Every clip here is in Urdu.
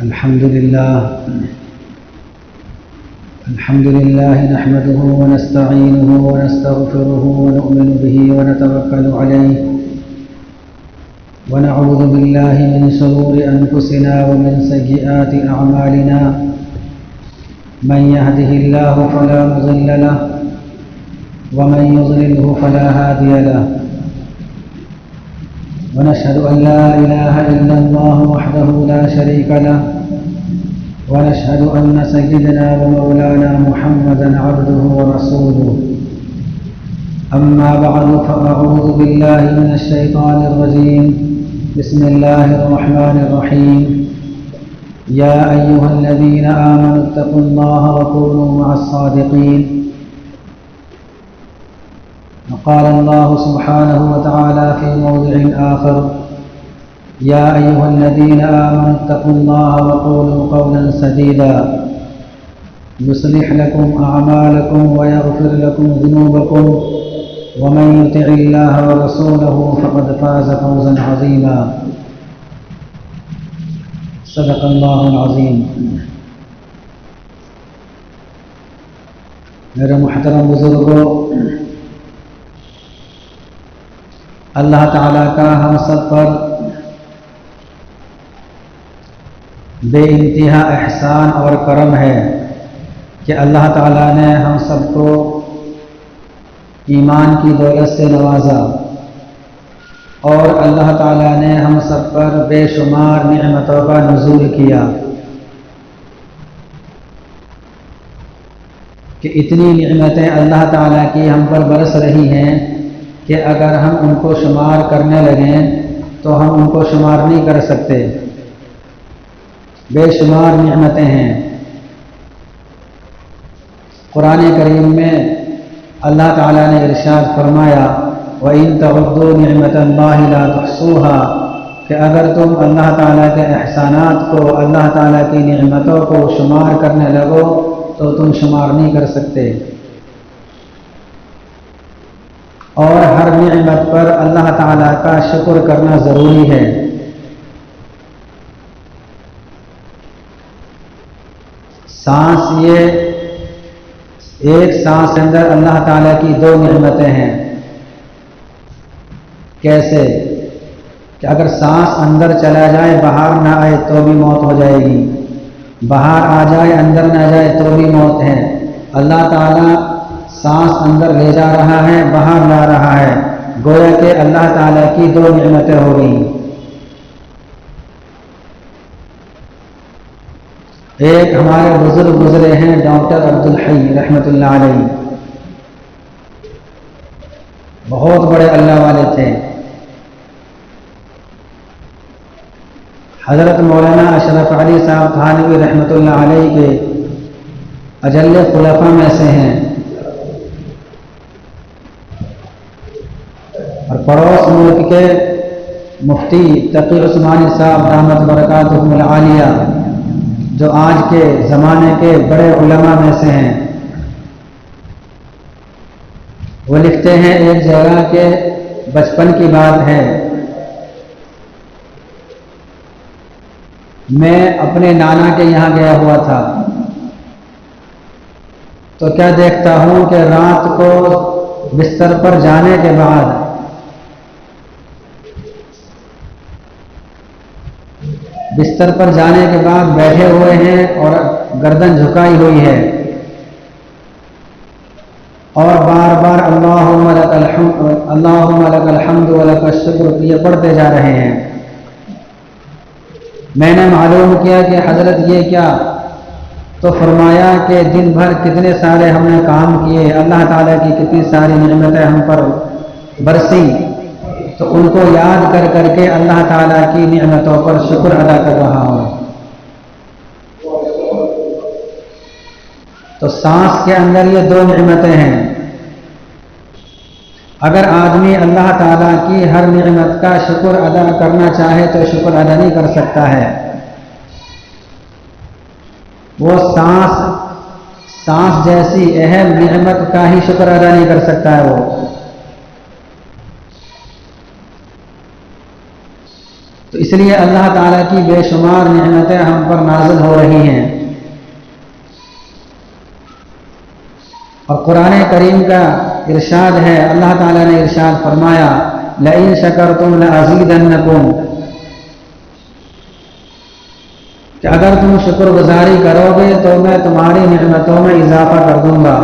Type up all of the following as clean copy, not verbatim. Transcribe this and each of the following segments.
الحمد لله نحمده ونستعينه ونستغفره ونؤمن به ونتوكل عليه ونعوذ بالله من شرور أنفسنا ومن سيئات أعمالنا من يهده الله فلا مضل له ومن يضلله فلا هادي له ونشهد أن لا إله إلا الله وحده لا شريك له ونشهد أن سيدنا ومولانا محمدا عبده ورسوله أما بعد فأعوذ بالله من الشيطان الرجيم بسم الله الرحمن الرحيم يا أيها الذين آمنوا اتقوا الله وكونوا مع الصادقين وقال الله سبحانه وتعالى في موضع آخر يا أيها الذين آمنوا اتقوا الله وقولوا قولا سديدا يصلح لكم أعمالكم ويغفر لكم ذنوبكم ومن يطع الله ورسوله فقد فاز فوزا عظيما صدق الله العظيم. میرے محترم بزرگوں، اللہ تعالیٰ کا ہم سب پر بے انتہا احسان اور کرم ہے کہ اللہ تعالیٰ نے ہم سب کو ایمان کی دولت سے نوازا اور اللہ تعالیٰ نے ہم سب پر بے شمار نعمتوں کا نزول کیا کہ اتنی نعمتیں اللہ تعالیٰ کی ہم پر برس رہی ہیں کہ اگر ہم ان کو شمار کرنے لگیں تو ہم ان کو شمار نہیں کر سکتے. بے شمار نعمتیں ہیں. قرآن کریم میں اللہ تعالیٰ نے ارشاد فرمایا وَإِن تَعُدُّوا نِعْمَةَ اللَّهِ لَا تُحْصُوهَا کہ اگر تم اللہ تعالیٰ کے احسانات کو، اللہ تعالیٰ کی نعمتوں کو شمار کرنے لگو تو تم شمار نہیں کر سکتے. اور ہر نعمت پر اللہ تعالیٰ کا شکر کرنا ضروری ہے. سانس، یہ ایک سانس کے اندر اللہ تعالیٰ کی دو نعمتیں ہیں. کیسے؟ کہ اگر سانس اندر چلا جائے، باہر نہ آئے تو بھی موت ہو جائے گی، باہر آ جائے اندر نہ جائے تو بھی موت ہے. اللہ تعالیٰ سانس اندر لے جا رہا ہے، باہر لا رہا ہے، گویا کہ اللہ تعالیٰ کی دو نعمتیں ہو گئی. ایک ہمارے بزرگ گزرے ہیں ڈاکٹر عبدالحی رحمۃ اللہ علیہ، بہت بڑے اللہ والے تھے. حضرت مولانا اشرف علی صاحب تھانوی رحمۃ اللہ علیہ کے اجل خلفاء میں سے ہیں، اور پڑوس ملک کے مفتی تقی عثمانی صاحب دامت برکاتہم العالیہ جو آج کے زمانے کے بڑے علماء میں سے ہیں، وہ لکھتے ہیں ایک جگہ کے بچپن کی بات ہے، میں اپنے نانا کے یہاں گیا ہوا تھا تو کیا دیکھتا ہوں کہ رات کو بستر پر جانے کے بعد بیٹھے ہوئے ہیں اور گردن جھکائی ہوئی ہے اور بار بار اللہم لک الحمد ولک الشکر یہ پڑھتے جا رہے ہیں. میں نے معلوم کیا کہ حضرت یہ کیا؟ تو فرمایا کہ دن بھر کتنے سارے ہم نے کام کیے، اللہ تعالیٰ کی کتنی ساری نعمتیں ہم پر برسی، تو ان کو یاد کر کر کے اللہ تعالیٰ کی نعمتوں پر شکر ادا کر رہا ہوں. تو سانس کے اندر یہ دو نعمتیں ہیں. اگر آدمی اللہ تعالیٰ کی ہر نعمت کا شکر ادا کرنا چاہے تو شکر ادا نہیں کر سکتا ہے. وہ سانس جیسی اہم نعمت کا ہی شکر ادا نہیں کر سکتا ہے. وہ تو اس لیے اللہ تعالیٰ کی بے شمار نعمتیں ہم پر نازل ہو رہی ہیں. اور قرآن کریم کا ارشاد ہے، اللہ تعالیٰ نے ارشاد فرمایا لئن شکرتم لازیدنکم، کہ اگر تم شکر گزاری کرو گے تو میں تمہاری نعمتوں میں اضافہ کر دوں گا.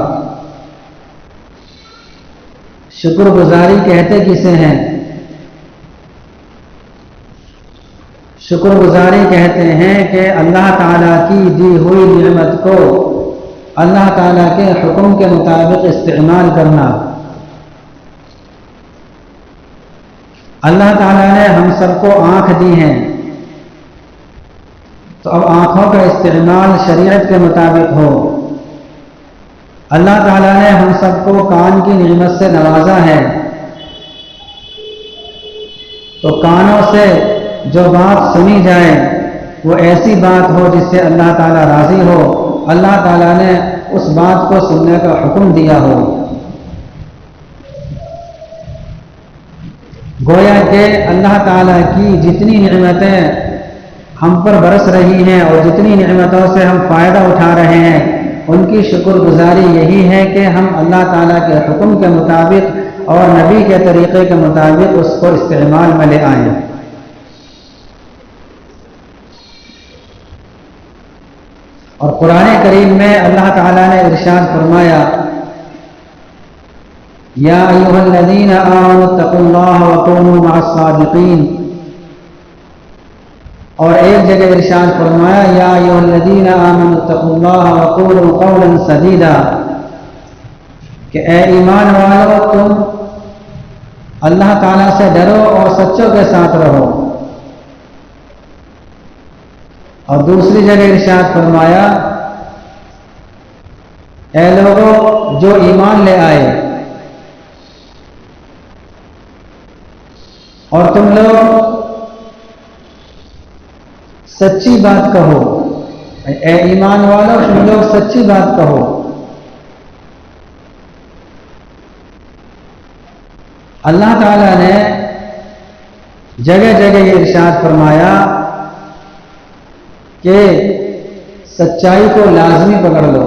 شکر گزاری کہتے کسے ہیں؟ شکر گزاری کہتے ہیں کہ اللہ تعالیٰ کی دی ہوئی نعمت کو اللہ تعالیٰ کے حکم کے مطابق استعمال کرنا. اللہ تعالیٰ نے ہم سب کو آنکھ دی ہیں، تو اب آنکھوں کا استعمال شریعت کے مطابق ہو. اللہ تعالیٰ نے ہم سب کو کان کی نعمت سے نوازا ہے، تو کانوں سے جو بات سنی جائے وہ ایسی بات ہو جس سے اللہ تعالیٰ راضی ہو، اللہ تعالیٰ نے اس بات کو سننے کا حکم دیا ہو. گویا کہ اللہ تعالیٰ کی جتنی نعمتیں ہم پر برس رہی ہیں اور جتنی نعمتوں سے ہم فائدہ اٹھا رہے ہیں، ان کی شکر گزاری یہی ہے کہ ہم اللہ تعالیٰ کے حکم کے مطابق اور نبی کے طریقے کے مطابق اس کو استعمال میں لے آئیں. اور قرآن کریم میں اللہ تعالیٰ نے ارشاد فرمایا یا ایھا الذین آمنوا اتقوا اللہ وکونوا مع الصادقین، اور ایک جگہ ارشاد فرمایا یا ایھا الذین آمنوا اتقوا اللہ وقولوا قولا سدیدا، کہ اے ایمان والو تم اللہ تعالیٰ سے ڈرو اور سچوں کے ساتھ رہو. اور دوسری جگہ ارشاد فرمایا اے لوگوں جو ایمان لے آئے اور تم لوگ سچی بات کہو، اے ایمان والو تم لوگ سچی بات کہو. اللہ تعالیٰ نے جگہ جگہ یہ ارشاد فرمایا کہ سچائی کو لازمی پکڑ لو.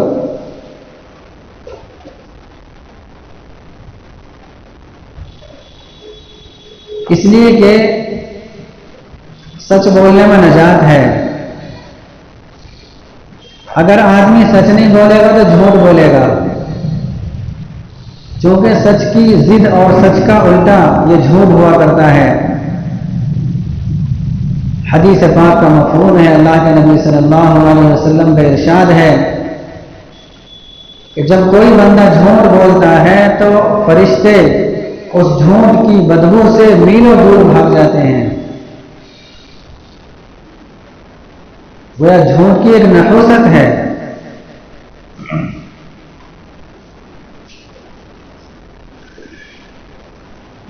اس لیے کہ سچ بولنے میں نجات ہے. اگر آدمی سچ نہیں بولے گا تو جھوٹ بولے گا، چونکہ سچ کی ضد اور سچ کا الٹا یہ جھوٹ ہوا کرتا ہے. حدیث پاک کا مفہوم ہے، اللہ کے نبی صلی اللہ علیہ وسلم کا ارشاد ہے کہ جب کوئی بندہ جھوٹ بولتا ہے تو فرشتے اس جھوٹ کی بدبو سے میلوں دور بھاگ جاتے ہیں. گویا جھوٹ کی ایک نحوست ہے.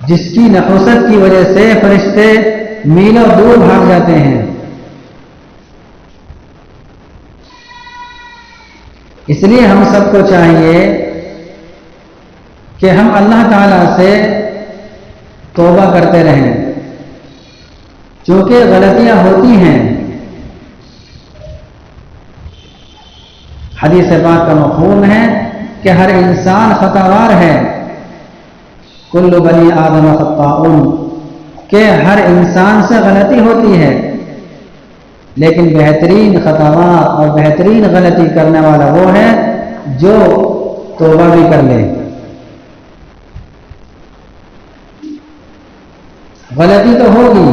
جس کی نحوست کی وجہ سے فرشتے میلوں دور بھاگ جاتے ہیں. اس لیے ہم سب کو چاہیے کہ ہم اللہ تعالیٰ سے توبہ کرتے رہیں، چونکہ غلطیاں ہوتی ہیں. حدیث پاک کا مفہوم ہے کہ ہر انسان خطاوار ہے، کل بنی آدم خطاؤن، کہ ہر انسان سے غلطی ہوتی ہے، لیکن بہترین خطاوار اور بہترین غلطی کرنے والا وہ ہے جو توبہ بھی کر لے. غلطی تو ہوگی،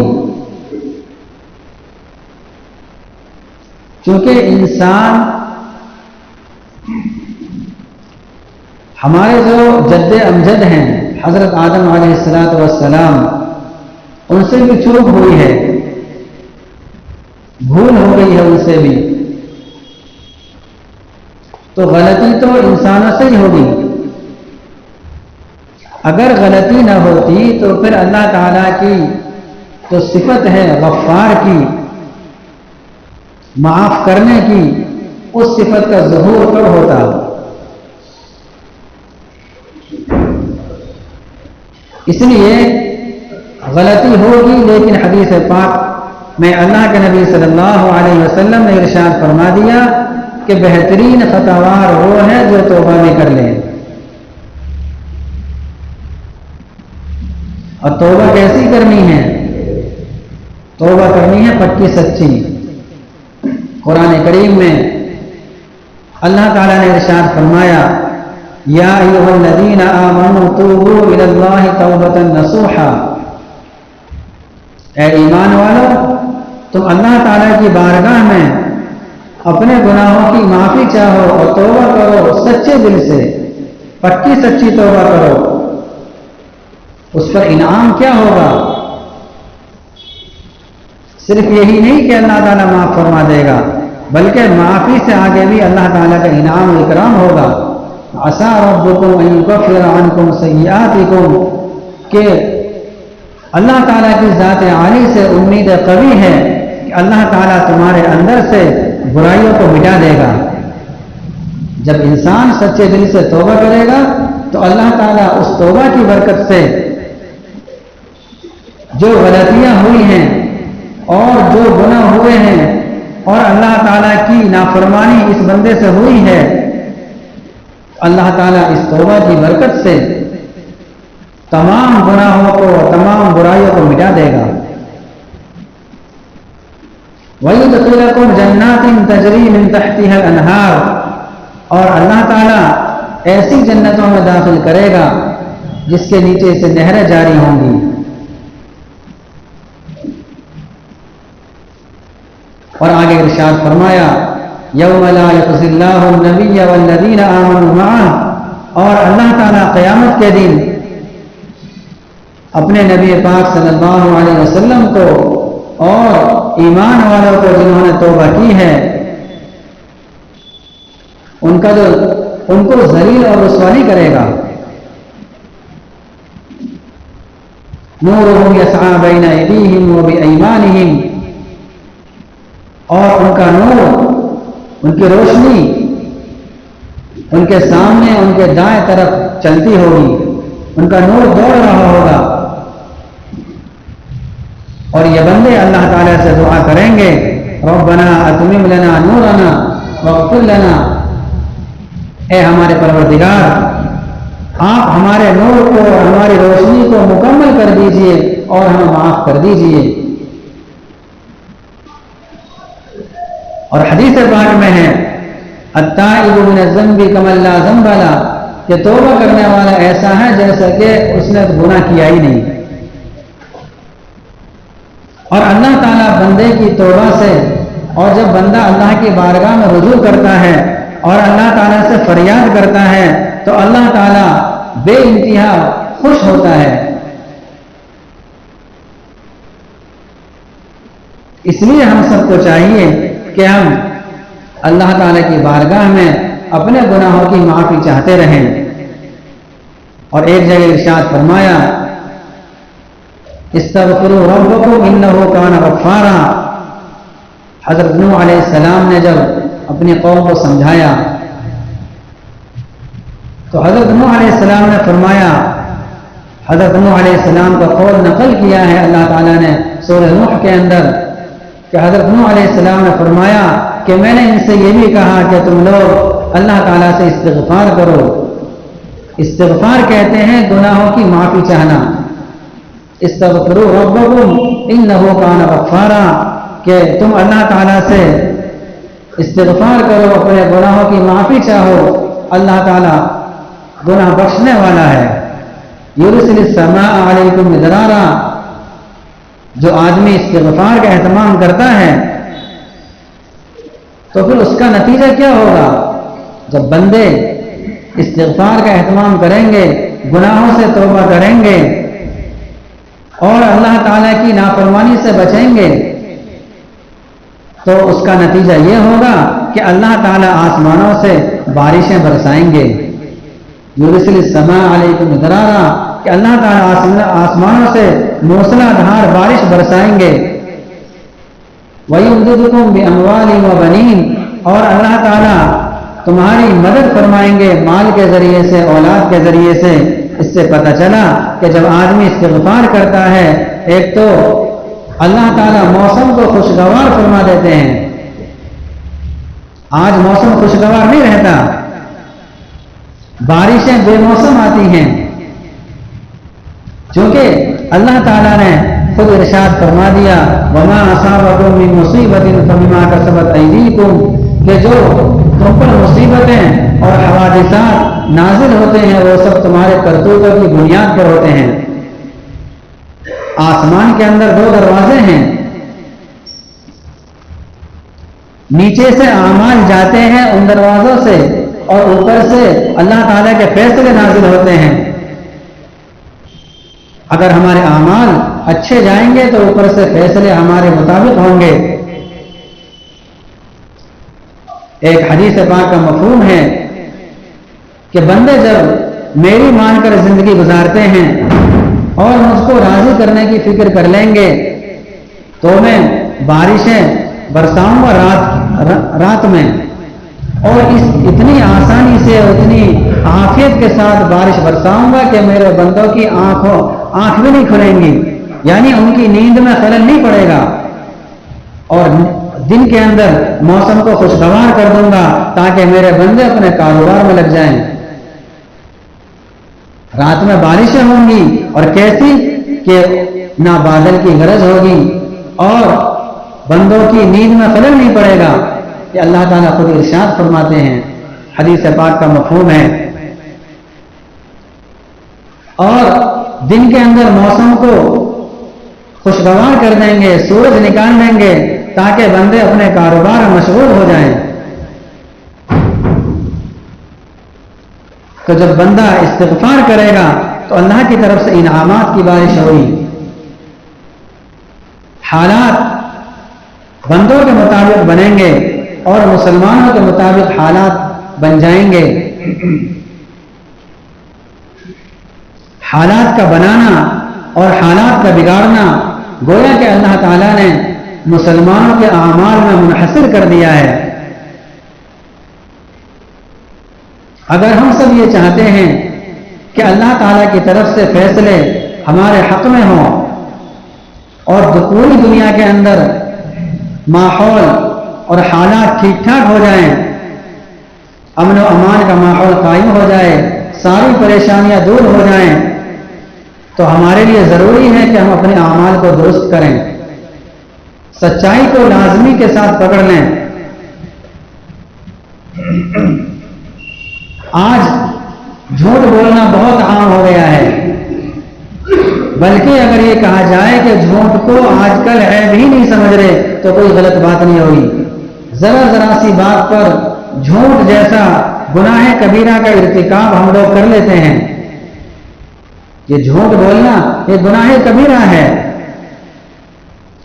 چونکہ انسان ہمارے جو جد امجد ہیں حضرت آدم علیہ السلام، ان سے بھی چوک ہوئی ہے، بھول ہو گئی ہے ان سے بھی، تو غلطی تو انسانوں سے ہی ہوگی. اگر غلطی نہ ہوتی تو پھر اللہ تعالیٰ کی تو صفت ہے غفار کی، معاف کرنے کی، اس صفت کا ظہور کب ہوتا؟ اس لیے غلطی ہوگی، لیکن حدیث پاک میں اللہ کے نبی صلی اللہ علیہ وسلم نے ارشاد فرما دیا کہ بہترین خطاوار وہ ہے جو توبہ بھی کر لے. اور توبہ کیسی کرنی ہے؟ توبہ کرنی ہے پکی سچی. قرآن کریم میں اللہ تعالیٰ نے ارشاد فرمایا یا ایھا الذین آمنوا توبوا الی اللہ توبۃ نصوحا، اے ایمان والو تم اللہ تعالیٰ کی بارگاہ میں اپنے گناہوں کی معافی چاہو اور توبہ کرو سچے دل سے، پکی سچی توبہ کرو. اس پر انعام کیا ہوگا؟ صرف یہی نہیں کہ اللہ تعالیٰ معاف فرما دے گا، بلکہ معافی سے آگے بھی اللہ تعالیٰ کا انعام و اکرام ہوگا. عسیٰ ربکم ان یکفر عنکم سیئاتکم، کہ اللہ تعالیٰ کی ذات عالی سے امید قوی ہے کہ اللہ تعالیٰ تمہارے اندر سے برائیوں کو مٹا دے گا. جب انسان سچے دل سے توبہ کرے گا تو اللہ تعالیٰ اس توبہ کی برکت سے جو غلطیاں ہوئی ہیں اور جو گناہ ہوئے ہیں اور اللہ تعالیٰ کی نافرمانی اس بندے سے ہوئی ہے، اللہ تعالیٰ اس توبہ کی برکت سے تمام گناہوں کو، تمام برائیوں کو مٹا دے گا. وَيُدْخِلَكُمْ جَنَّاتٍ تَجْرِي مِن تَحْتِهَا الْأَنْهَارُ، اور اللہ تعالیٰ ایسی جنتوں میں داخل کرے گا جس کے نیچے سے نہریں جاری ہوں گی. اور آگے ارشاد فرمایا یوم لا یخزی اللہ النبی والذین آمنوا معہ، اور اللہ تعالیٰ قیامت کے دن اپنے نبی پاک صلی اللہ علیہ وسلم کو اور ایمان والوں کو جنہوں نے توبہ کی ہے ان کو ذلیل اور رسوائی کرے گا. نورہم یسعی بین ایدیہم وبایمانہم، اور ان کا نور، ان کی روشنی ان کے سامنے ان کے دائیں طرف چلتی ہوگی، ان کا نور دوڑ رہا ہوگا. اور یہ بندے اللہ تعالیٰ سے دعا کریں گے ربنا اتمم لنا نورنا واغفر لنا، اے ہمارے پروردگار آپ ہمارے نور کو، ہماری روشنی کو مکمل کر دیجئے اور ہمیں معاف کر دیجئے. اور حدیث پاک میں ہے التائب من الذنب کمن لا ذنب لہ، کہ توبہ کرنے والا ایسا ہے جیسا کہ اس نے گناہ کیا ہی نہیں. اور اللہ تعالیٰ بندے کی توبہ سے، اور جب بندہ اللہ کی بارگاہ میں رجوع کرتا ہے اور اللہ تعالیٰ سے فریاد کرتا ہے تو اللہ تعالیٰ بے انتہا خوش ہوتا ہے. اس لیے ہم سب کو چاہیے کہ ہم اللہ تعالیٰ کی بارگاہ میں اپنے گناہوں کی معافی چاہتے رہیں. اور ایک جگہ ارشاد فرمایا استغفروا ربکم انہ کان غفارا. حضرت نوح علیہ السلام نے جب اپنی قوم کو سمجھایا تو حضرت نوح علیہ السلام نے فرمایا، حضرت نوح علیہ السلام کا قول نقل کیا ہے اللہ تعالیٰ نے سورہ نوح کے اندر کہ حضرت نوح علیہ السلام نے فرمایا کہ میں نے ان سے یہ بھی کہا کہ تم لوگ اللہ تعالیٰ سے استغفار کرو. استغفار کہتے ہیں گناہوں کی معافی چاہنا. استغفروا ربکم انہ کان غفارا، کہ تم اللہ تعالیٰ سے استغفار کرو، اپنے گناہوں کی معافی چاہو، اللہ تعالیٰ گناہ بخشنے والا ہے. یرسل السماء علیکم مدرارا، جو آدمی استغفار کا اہتمام کرتا ہے تو پھر اس کا نتیجہ کیا ہوگا؟ جب بندے استغفار کا اہتمام کریں گے، گناہوں سے توبہ کریں گے اور اللہ تعالیٰ کی نافرمانی سے بچیں گے تو اس کا نتیجہ یہ ہوگا کہ اللہ تعالیٰ آسمانوں سے بارشیں برسائیں گے. یرسل السماء علیکم مدرارا، کہ اللہ تعالیٰ آسمانوں سے موسلا دھار بارش برسائیں گے. وَيُمْدِدُكُمْ بِأَمْوَالٍ وَبَنِينَ، اور اللہ تعالیٰ تمہاری مدد فرمائیں گے مال کے ذریعے سے، اولاد کے ذریعے سے. اس سے پتہ چلا کہ جب آدمی استغفار کرتا ہے، ایک تو اللہ تعالیٰ موسم کو خوشگوار فرما دیتے ہیں. آج موسم خوشگوار نہیں رہتا، بارشیں بے موسم آتی ہیں، چونکہ اللہ تعالیٰ نے خود ارشاد فرما دیا وما اصابکم من مصیبت فبما کسبت ایدیکم، کہ جو تم پر مصیبتیں اور حوادثات نازل ہوتے ہیں وہ سب تمہارے کرتوتوں کی بنیاد پر ہوتے ہیں. آسمان کے اندر 2 دروازے ہیں، نیچے سے اعمال جاتے ہیں ان دروازوں سے، اور اوپر سے اللہ تعالیٰ کے فیصلے نازل ہوتے ہیں. اگر ہمارے اعمال اچھے جائیں گے تو اوپر سے فیصلے ہمارے مطابق ہوں گے. ایک حدیث پاک کا مفہوم ہے کہ بندے جب میری مان کر زندگی گزارتے ہیں اور مجھ کو راضی کرنے کی فکر کر لیں گے تو میں بارشیں برساؤں گا رات میں، اور اتنی آسانی سے اتنی عافیت کے ساتھ بارش برساؤں گا کہ میرے بندوں کی آنکھ بھی نہیں کھلیں گی، یعنی ان کی نیند میں خلل نہیں پڑے گا. اور دن کے اندر موسم کو خوشگوار کر دوں گا تاکہ میرے بندے اپنے کاروبار میں لگ جائیں. رات میں بارشیں ہوں گی اور کیسی کہ نہ بادل کی گرج ہوگی اور بندوں کی نیند میں خلل نہیں پڑے گا. یہ اللہ تعالیٰ خود ارشاد فرماتے ہیں، حدیث پاک کا مفہوم ہے. اور دن کے اندر موسم کو خوشگوار کر دیں گے، سورج نکال دیں گے تاکہ بندے اپنے کاروبار میں مشغول ہو جائیں. تو جب بندہ استغفار کرے گا تو اللہ کی طرف سے انعامات کی بارش ہوئی. حالات بندوں کے مطابق بنیں گے اور مسلمانوں کے مطابق حالات بن جائیں گے. حالات کا بنانا اور حالات کا بگاڑنا گویا کہ اللہ تعالیٰ نے مسلمانوں کے اعمال میں منحصر کر دیا ہے. اگر ہم سب یہ چاہتے ہیں کہ اللہ تعالیٰ کی طرف سے فیصلے ہمارے حق میں ہوں اور پوری دنیا کے اندر ماحول اور حالات ٹھیک ٹھاک ہو جائیں، امن و امان کا ماحول قائم ہو جائے، ساری پریشانیاں دور ہو جائیں، تو ہمارے لیے ضروری ہے کہ ہم اپنے اعمال کو درست کریں، سچائی کو لازمی کے ساتھ پکڑ لیں. آج جھوٹ بولنا بہت عام ہو گیا ہے، بلکہ اگر یہ کہا جائے کہ جھوٹ کو آج کل عیب ہی نہیں سمجھ رہے تو کوئی غلط بات نہیں ہوگی. ذرا سی بات پر جھوٹ جیسا گناہ کبیرہ کا ارتکاب ہم لوگ کر لیتے ہیں. یہ جھوٹ بولنا یہ گناہ کبیرہ ہے،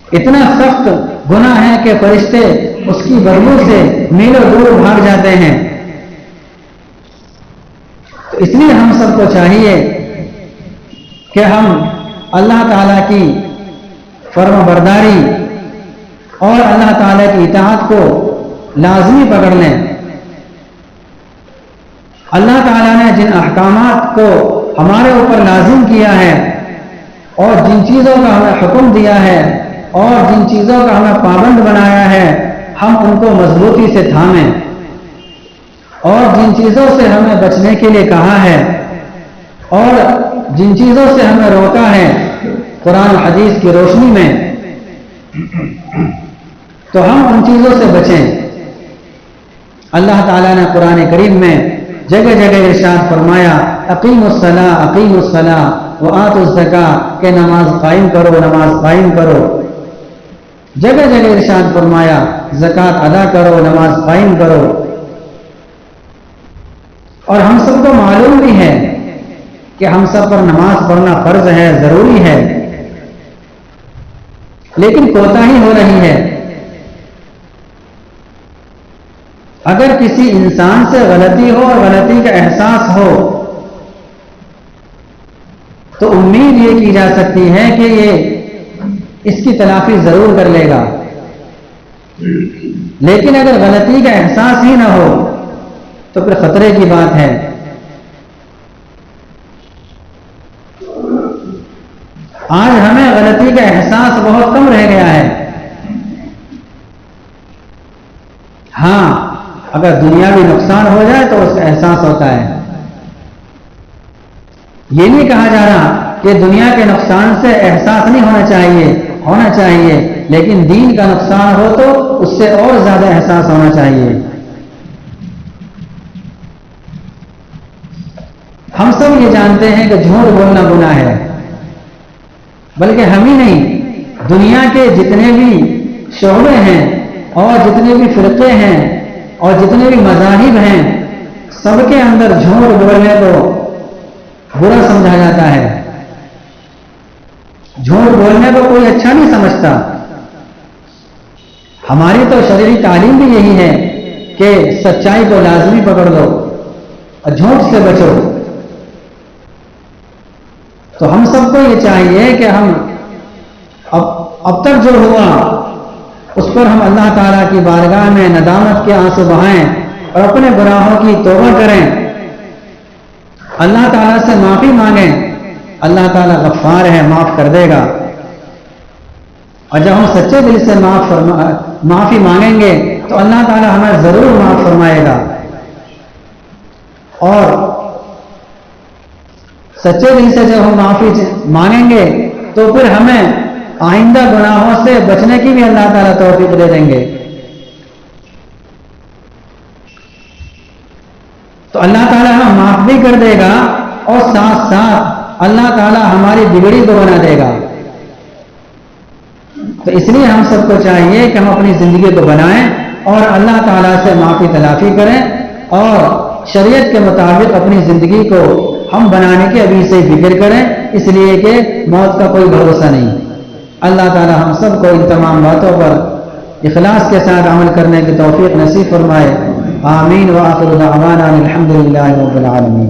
اتنا سخت گناہ ہے کہ فرشتے اس کی بدبو سے میلوں دور بھاگ جاتے ہیں. تو اس لیے ہم سب کو چاہیے کہ ہم اللہ تعالیٰ کی فرما برداری اور اللہ تعالیٰ کی اطاعت کو لازمی پکڑ لیں. اللہ تعالیٰ نے جن احکامات کو ہمارے اوپر لازم کیا ہے اور جن چیزوں کا ہمیں حکم دیا ہے اور جن چیزوں کا ہمیں پابند بنایا ہے، ہم ان کو مضبوطی سے تھامیں، اور جن چیزوں سے ہمیں بچنے کے لیے کہا ہے اور جن چیزوں سے ہمیں روکا ہے قرآن حدیث کی روشنی میں، تو ہم ان چیزوں سے بچیں. اللہ تعالیٰ نے قرآن کریم میں جگہ جگہ ارشاد فرمایا اقیموا الصلاۃ وآتوا الزکاۃ، کہ نماز قائم کرو. جگہ جگہ ارشاد فرمایا زکوٰۃ ادا کرو، نماز قائم کرو. اور ہم سب کو معلوم بھی ہے کہ ہم سب پر نماز پڑھنا فرض ہے، ضروری ہے، لیکن کوتاہی ہو رہی ہے. اگر کسی انسان سے غلطی ہو اور غلطی کا احساس ہو تو امید یہ کی جا سکتی ہے کہ یہ اس کی تلافی ضرور کر لے گا. لیکن اگر غلطی کا احساس ہی نہ ہو تو پھر خطرے کی بات ہے. آج ہمیں غلطی کا احساس بہت کم رہ گیا ہے. ہاں اگر دنیاوی نقصان ہو جائے تو اس کا احساس ہوتا ہے. یہ نہیں کہا جا رہا کہ دنیا کے نقصان سے احساس نہیں ہونا چاہیے لیکن دین کا نقصان ہو تو اس سے اور زیادہ احساس ہونا چاہیے. ہم سب یہ جانتے ہیں کہ جھوٹ بولنا گناہ ہے، بلکہ ہم ہی نہیں، دنیا کے جتنے بھی شعبے ہیں اور جتنے بھی فرقے ہیں اور جتنے بھی مذاہب ہیں، سب کے اندر جھوٹ بولنے کو برا سمجھا جاتا ہے. جھوٹ بولنے کو کوئی اچھا نہیں سمجھتا. ہماری تو شرعی تعلیم بھی یہی ہے کہ سچائی کو لازمی پکڑ لو اور جھوٹ سے بچو. تو ہم سب کو یہ چاہیے کہ ہم اب تک جو ہوا اس پر ہم اللہ تعالیٰ کی بارگاہ میں ندامت کے آنسو بہائیں اور اپنے گناہوں کی توبہ کریں، اللہ تعالیٰ سے معافی مانگیں. اللہ تعالیٰ غفار ہے، معاف کر دے گا. اور جب ہم سچے دل سے معافی مانگیں گے تو اللہ تعالیٰ ہمیں ضرور معاف فرمائے گا. اور سچے دل سے جب ہم معافی مانگیں گے تو پھر ہمیں آئندہ گناہوں سے بچنے کی بھی اللہ تعالیٰ توفیق دے دیں گے. تو اللہ تعالیٰ ہمیں معاف بھی کر دے گا اور ساتھ ساتھ اللہ تعالیٰ ہماری بگڑی کو بنا دے گا. تو اس لیے ہم سب کو چاہیے کہ ہم اپنی زندگی کو بنائیں اور اللہ تعالیٰ سے معافی تلافی کریں اور شریعت کے مطابق اپنی زندگی کو ہم بنانے کی ابھی سے فکر کریں، اس لیے کہ موت کا کوئی بھروسہ نہیں. اللہ تعالیٰ ہم سب کو ان تمام باتوں پر اخلاص کے ساتھ عمل کرنے کی توفیق نصیب فرمائے. آمین. وآخر دعوانا الحمد للہ رب العالمین.